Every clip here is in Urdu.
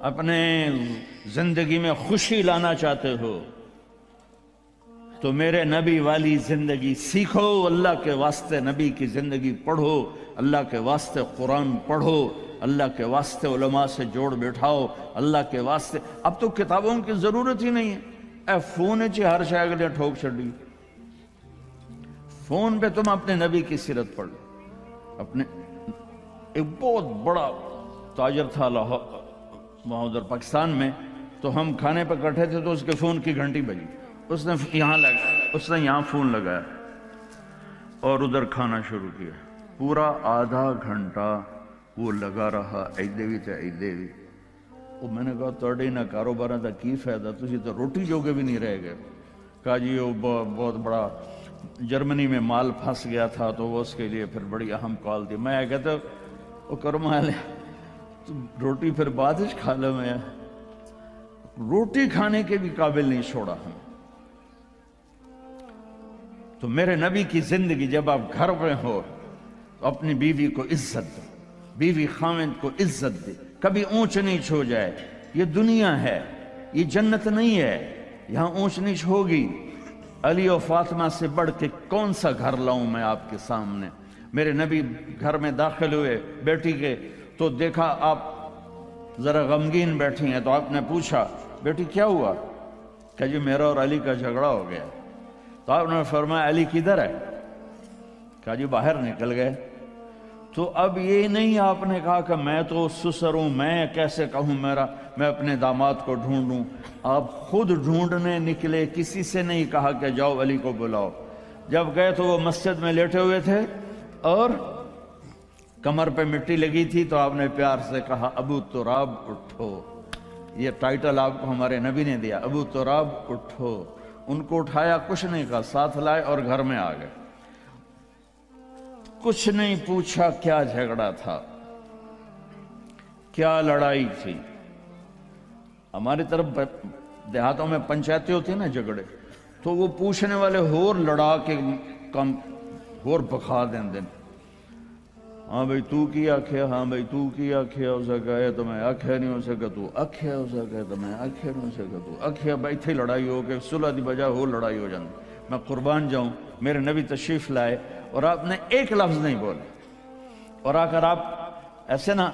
اپنے زندگی میں خوشی لانا چاہتے ہو تو میرے نبی والی زندگی سیکھو، اللہ کے واسطے نبی کی زندگی پڑھو، اللہ کے واسطے قرآن پڑھو، اللہ کے واسطے علماء سے جوڑ بیٹھاؤ، اللہ کے واسطے۔ اب تو کتابوں کی ضرورت ہی نہیں ہے، اے فون چی ہر شے اگلے ٹھوک چھڑی، فون پہ تم اپنے نبی کی سیرت پڑھ لو۔ اپنے ایک بہت بڑا تاجر تھا وہاں ادھر پاکستان میں، تو ہم کھانے پہ کٹھے تھے تو اس کے فون کی گھنٹی بجی، اس نے یہاں فون لگایا اور ادھر کھانا شروع کیا، پورا آدھا گھنٹہ وہ لگا رہا، ایدے بھی تھے ایدے بھی۔ وہ میں نے کہا توڑی نہ کاروباراں دا کی فائدہ، تسی تو روٹی جوگے بھی نہیں رہ گئے۔ کہا جی وہ بہت بڑا جرمنی میں مال پھنس گیا تھا تو وہ اس کے لیے پھر بڑی اہم کال تھی۔ میں کہتا وہ کرما لے تو روٹی پھر بعد ہی کھا لے، میں روٹی کھانے کے بھی قابل نہیں چھوڑا ہم۔ تو میرے نبی کی زندگی، جب آپ گھر میں ہو تو اپنی بیوی کو عزت دو، بیوی خاوند کو عزت دے، کبھی اونچ نیچ ہو جائے۔ یہ دنیا ہے، یہ جنت نہیں ہے، یہاں اونچ نیچ ہوگی۔ علی و فاطمہ سے بڑھ کے کون سا گھر لاؤں میں آپ کے سامنے؟ میرے نبی گھر میں داخل ہوئے بیٹی کے تو دیکھا آپ ذرا غمگین بیٹھی ہیں، تو آپ نے پوچھا بیٹی کیا ہوا؟ کہ جی میرا اور علی کا جھگڑا ہو گیا۔ تو آپ نے فرمایا علی کدھر ہے؟ کہا جی باہر نکل گئے۔ تو اب یہ نہیں آپ نے کہا کہ میں تو سسر ہوں، میں کیسے کہوں میں اپنے داماد کو ڈھونڈوں۔ آپ خود ڈھونڈنے نکلے، کسی سے نہیں کہا کہ جاؤ علی کو بلاؤ۔ جب گئے تو وہ مسجد میں لیٹے ہوئے تھے اور کمر پہ مٹی لگی تھی، تو آپ نے پیار سے کہا ابو تراب اٹھو۔ یہ ٹائٹل آپ کو ہمارے نبی نے دیا، ابو تراب اٹھو۔ ان کو اٹھایا، کچھ نہیں کہا، ساتھ لائے اور گھر میں آ گئے۔ کچھ نہیں پوچھا کیا جھگڑا تھا، کیا لڑائی تھی۔ ہماری طرف دیہاتوں میں پنچایتیں ہوتی ہیں نا جھگڑے، تو وہ پوچھنے والے ہور لڑا کے کم ہور بکھا دیں دن۔ ہاں بھئی تو کی آکھیا، ہاں بھئی تو کی آکھیا، اسے کہے تو میں آکھیا نہیں ہو سکا، تو آکھیا، اسے کہے تو میں آکھیا نہیں ہو سکا، تو آکھیا۔ بھئی تھے لڑائی ہو کے صلح دی بجائے ہو لڑائی ہو جاندی۔ میں قربان جاؤں، میرے نبی تشریف لائے اور آپ نے ایک لفظ نہیں بولے، اور آ کر آپ ایسے نا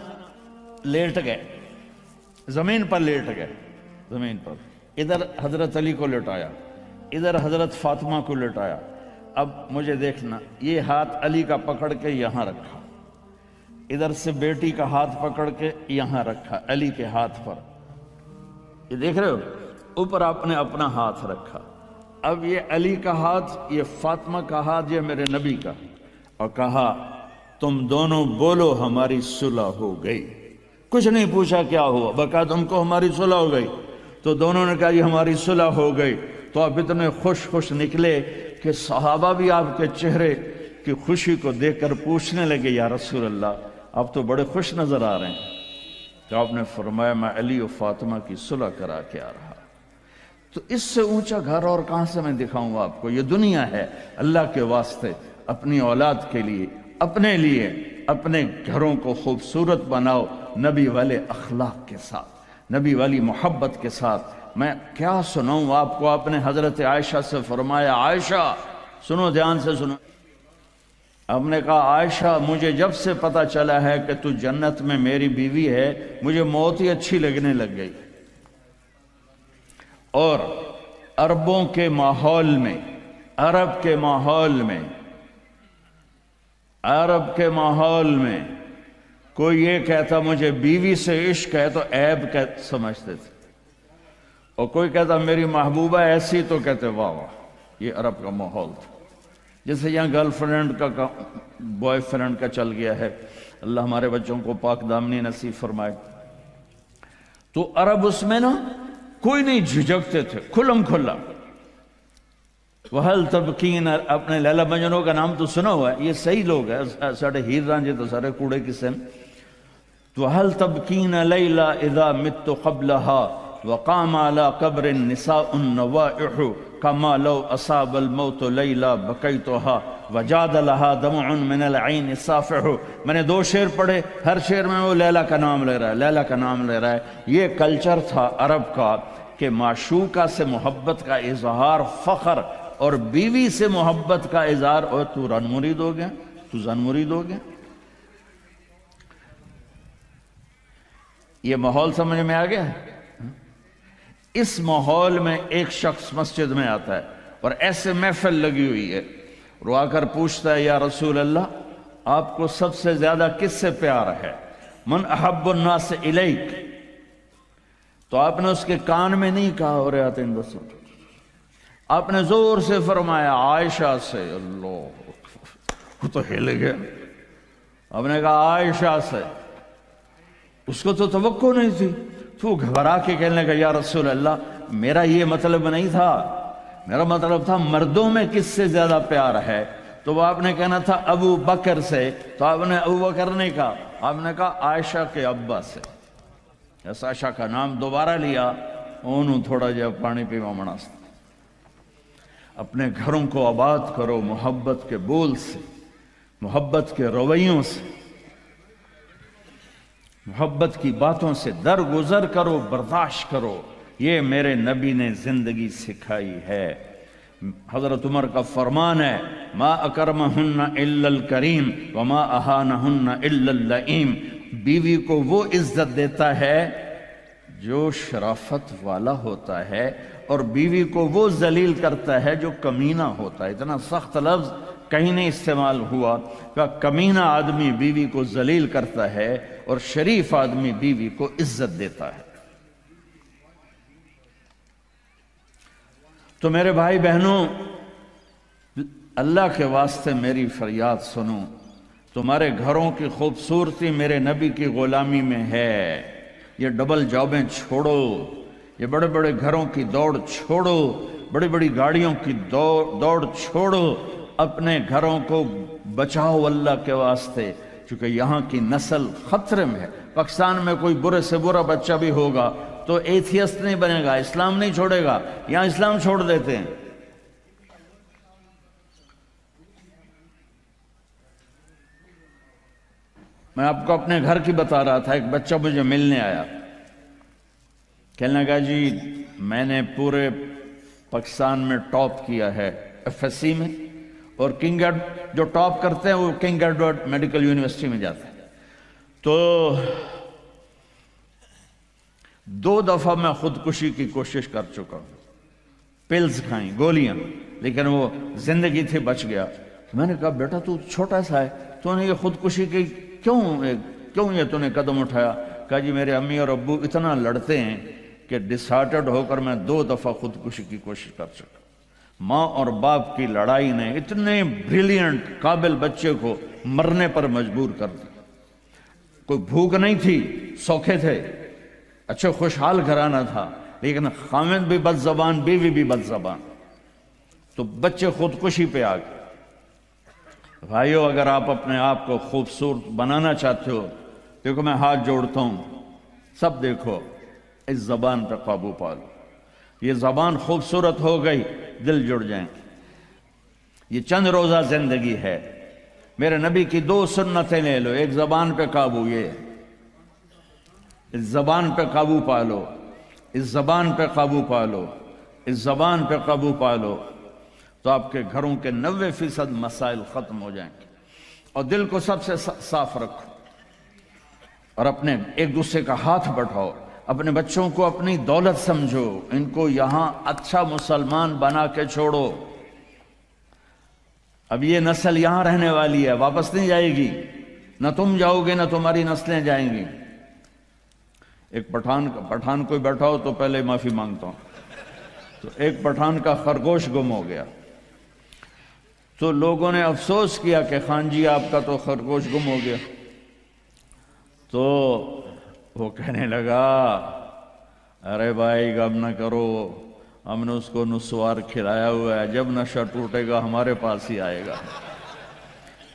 لیٹ گئے، زمین پر لیٹ گئے، زمین پر۔ ادھر حضرت علی کو لٹایا، ادھر حضرت فاطمہ کو لٹایا۔ اب مجھے دیکھنا، یہ ہاتھ علی کا پکڑ کے یہاں رکھا، ادھر سے بیٹی کا ہاتھ پکڑ کے یہاں رکھا علی کے ہاتھ پر، یہ دیکھ رہے ہو، اوپر آپ نے اپنا ہاتھ رکھا۔ اب یہ علی کا ہاتھ، یہ فاطمہ کا ہاتھ، یہ میرے نبی کا، اور کہا تم دونوں بولو ہماری صلح ہو گئی۔ کچھ نہیں پوچھا کیا ہوا، بکا تم کو ہماری صلح ہو گئی۔ تو دونوں نے کہا یہ ہماری صلح ہو گئی۔ تو آپ اتنے خوش نکلے کہ صحابہ بھی آپ کے چہرے کی خوشی کو دیکھ کر پوچھنے لگے یا رسول اللہ آپ تو بڑے خوش نظر آ رہے ہیں۔ تو آپ نے فرمایا میں علی و فاطمہ کی صلح کرا کے آ رہا۔ تو اس سے اونچا گھر اور کہاں سے میں دکھاؤں گا آپ کو؟ یہ دنیا ہے، اللہ کے واسطے اپنی اولاد کے لیے، اپنے لیے، اپنے گھروں کو خوبصورت بناؤ نبی والے اخلاق کے ساتھ، نبی والی محبت کے ساتھ۔ میں کیا سناؤں آپ کو؟ آپ نے حضرت عائشہ سے فرمایا عائشہ سنو، دھیان سے سنو۔ آپ نے کہا عائشہ مجھے جب سے پتا چلا ہے کہ تو جنت میں میری بیوی ہے، مجھے موت ہی اچھی لگنے لگ گئی۔ اور عربوں کے ماحول میں، عرب کے ماحول میں کوئی یہ کہتا مجھے بیوی سے عشق ہے تو عیب سمجھتے تھے، اور کوئی کہتا میری محبوبہ ایسی تو کہتے واہ واہ۔ یہ عرب کا ماحول تھا۔ جیسے یہاں گرل فرینڈ کا بوائے فرینڈ کا چل گیا ہے، اللہ ہمارے بچوں کو پاک دامنی نصیب فرمائے۔ تو عرب اس میں نا کوئی نہیں جھجکتے تھے، کھلم کھلا۔ وَهَلْ تَبْكِينَ، اپنے لیلا مجنوں کا نام تو سنا ہوا ہے، یہ صحیح لوگ ہیں، ساڑھے ہیر رانجے تو سارے کوڑے قسم۔ تو وَهَلْ تَبْكِينَ لَيْلَا اِذَا مِتُّ قَبْلَهَا، وقام على قبر النساء النوائح كما لو أصاب الموت ليلى بكيتها وجاد لها دمع من العين صافح. میں نے 2 شعر پڑھے، ہر شعر میں وہ لیلا کا نام لے رہا ہے، لیلا کا نام لے رہا ہے. یہ کلچر تھا عرب کا کہ معشوقہ سے محبت کا اظہار فخر، اور بیوی سے محبت کا اظہار اور تو رن مرید ہو گیا، تو زن مرید ہو گیا. یہ ماحول سمجھ میں آ گیا ہے؟ اس ماحول میں ایک شخص مسجد میں آتا ہے اور ایسے محفل لگی ہوئی ہے، اور آ کر پوچھتا ہے یا رسول اللہ آپ کو سب سے زیادہ کس سے پیار ہے؟ من احب الناس الیک. تو آپ نے اس کے کان میں نہیں کہا اور آتے ہیں دوستوں، آپ نے زور سے فرمایا عائشہ سے. اللہ، وہ تو ہل گیا. آپ نے کہا عائشہ سے. اس کو تو توقع نہیں تھی، تو گھبرا کے کہنے لگا یا رسول اللہ میرا یہ مطلب نہیں تھا، میرا مطلب تھا مردوں میں کس سے زیادہ پیار ہے. تو وہ آپ نے کہنا تھا ابو بکر سے، تو آپ نے ابو بکر نہیں کہا، آپ نے کہا عائشہ کے ابا سے. عائشہ کا نام دوبارہ لیا، انہوں تھوڑا جا پانی پیوا مناسب. اپنے گھروں کو آباد کرو محبت کے بول سے، محبت کے رویوں سے، محبت کی باتوں سے درگزر کرو، برداشت کرو. یہ میرے نبی نے زندگی سکھائی ہے. حضرت عمر کا فرمان ہے ما اکرمہن الا الکریم وما اہانہن الا اللئیم. بیوی کو وہ عزت دیتا ہے جو شرافت والا ہوتا ہے، اور بیوی کو وہ ذلیل کرتا ہے جو کمینہ ہوتا ہے. اتنا سخت لفظ کہیں نہیں استعمال ہوا کہ کمینہ آدمی بیوی کو ذلیل کرتا ہے اور شریف آدمی بیوی کو عزت دیتا ہے. تو میرے بھائی بہنوں، اللہ کے واسطے میری فریاد سنو. تمہارے گھروں کی خوبصورتی میرے نبی کی غلامی میں ہے. یہ ڈبل جابیں چھوڑو، یہ بڑے بڑے گھروں کی دوڑ چھوڑو، بڑی بڑی گاڑیوں کی دوڑ چھوڑو. اپنے گھروں کو بچاؤ اللہ کے واسطے، چونکہ یہاں کی نسل خطرے میں ہے. پاکستان میں کوئی برے سے برا بچہ بھی ہوگا تو ایتھیسٹ نہیں بنے گا، اسلام نہیں چھوڑے گا. یہاں اسلام چھوڑ دیتے ہیں. میں آپ کو اپنے گھر کی بتا رہا تھا. ایک بچہ مجھے ملنے آیا، کہنے لگا جی میں نے پورے پاکستان میں ٹاپ کیا ہے ایف ایس سی میں، اور کنگ جو ٹاپ کرتے ہیں وہ کنگ ایڈورڈ میڈیکل یونیورسٹی میں جاتے ہیں. تو 2 دفعہ میں خودکشی کی کوشش کر چکا ہوں، پلز کھائیں، گولیاں، لیکن وہ زندگی تھی بچ گیا. میں نے کہا بیٹا تو چھوٹا سا ہے، تو نے یہ خودکشی کی کیوں یہ تو نے قدم اٹھایا؟ کہا جی میرے امی اور ابو اتنا لڑتے ہیں کہ ڈسہارٹڈ ہو کر میں 2 دفعہ خودکشی کی کوشش کر چکا. ماں اور باپ کی لڑائی نے اتنے بریلینٹ قابل بچے کو مرنے پر مجبور کر دیا. کوئی بھوک نہیں تھی، سوکھے تھے، اچھا خوشحال گھرانہ تھا، لیکن خامد بھی بد زبان، بیوی بھی بد زبان، تو بچے خودکشی پہ آ گئے. بھائیو اگر آپ اپنے آپ کو خوبصورت بنانا چاہتے ہو، دیکھو میں ہاتھ جوڑتا ہوں، سب دیکھو، اس زبان پہ قابو پالو. یہ زبان خوبصورت ہو گئی، دل جڑ جائیں. یہ چند روزہ زندگی ہے. میرے نبی کی 2 سنتیں لے لو. ایک زبان پہ قابو، یہ اس زبان پہ قابو پالو، اس زبان پہ قابو پالو، اس زبان پہ قابو پالو، تو آپ کے گھروں کے 90% مسائل ختم ہو جائیں گے. اور دل کو سب سے صاف رکھو، اور اپنے ایک دوسرے کا ہاتھ بٹھاؤ. اپنے بچوں کو اپنی دولت سمجھو، ان کو یہاں اچھا مسلمان بنا کے چھوڑو. اب یہ نسل یہاں رہنے والی ہے، واپس نہیں جائے گی. نہ تم جاؤ گے نہ تمہاری نسلیں جائیں گی. ایک پٹھان کوئی بیٹھا ہو تو پہلے معافی مانگتا ہوں. تو ایک پٹھان کا خرگوش گم ہو گیا، تو لوگوں نے افسوس کیا کہ خان جی آپ کا تو خرگوش گم ہو گیا. تو وہ کہنے لگا ارے بھائی غم نہ کرو، ہم نے اس کو نسوار کھلایا ہوا ہے، جب نشہ ٹوٹے گا ہمارے پاس ہی آئے گا.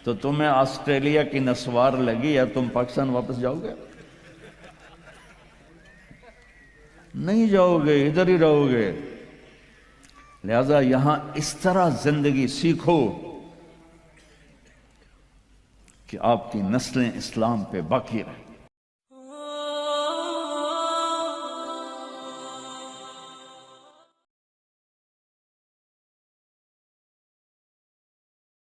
تو تمہیں آسٹریلیا کی نسوار لگی ہے، تم پاکستان واپس جاؤ گے؟ نہیں جاؤ گے، ادھر ہی رہو گے۔ لہذا یہاں اس طرح زندگی سیکھو کہ آپ کی نسلیں اسلام پہ باقی رہیں۔